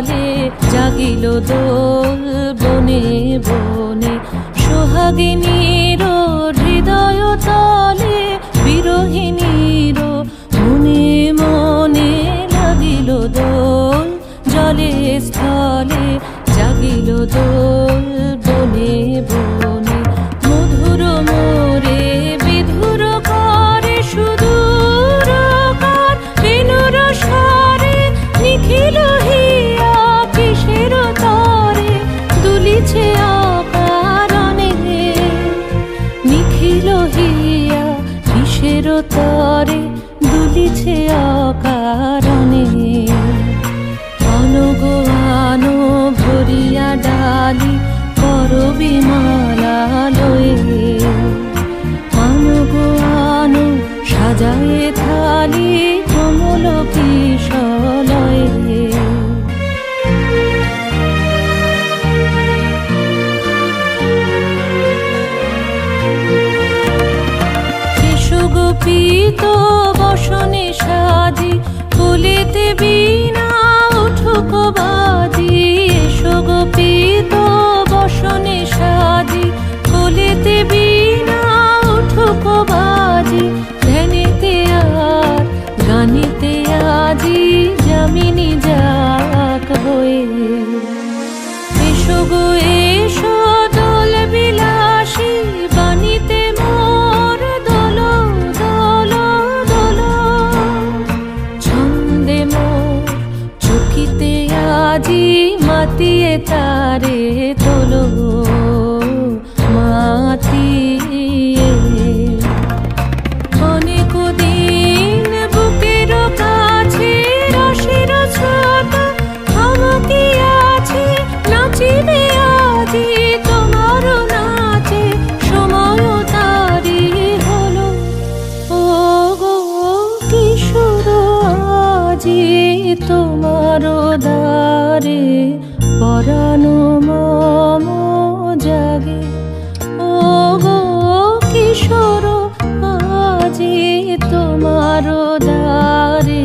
স্থলে জাগিল দোল বনে বনে। সোহাগিনীর হৃদয় তলে বিরহিণীর মনে মনে লাগিল দোল জলে স্থলে জাগিল দোল বনে বনে। মধুর মোরে বিধুর করে সুদূর কার বেণুর স্বরে নিখিল হিয়া কিসের তরে দুলিছে অকারণে। নিখিল হিয়া কিসের তরে দুলিছে অকারণে। আনো আনো ভরিয়া ডালি করবি মালা লয়ে। আনো আনো সাজায়ে থালি কমল কিশলয়ে। এসো গোপীত বসনে সাজি কুলিতে বীণা উঠুক বাজি। এসো গোপীত বসনে সাজি কুলিতে বীণা উঠুক বাজি। ধ্যানেতে আর গানেতে আজি যামিনী যাক হয়ে। এসো গো এসো দোল বিলাসী বাণীতে মোর দোল দোল দোল। ছন্দে মোর চকিতে আজি মাতিয়ে তারে তোলো মাতিয়ে। অনেক দিন বুকের কাছে রসের ছোট থমকিয়াছে নাচিবে আজি তোমার নাচে সময় তারি হলো। ও গো কিশোর আজি তোমার দ্বারে পরানো মম জাগে। ও গো কিশোর আজি তোমার দ্বারে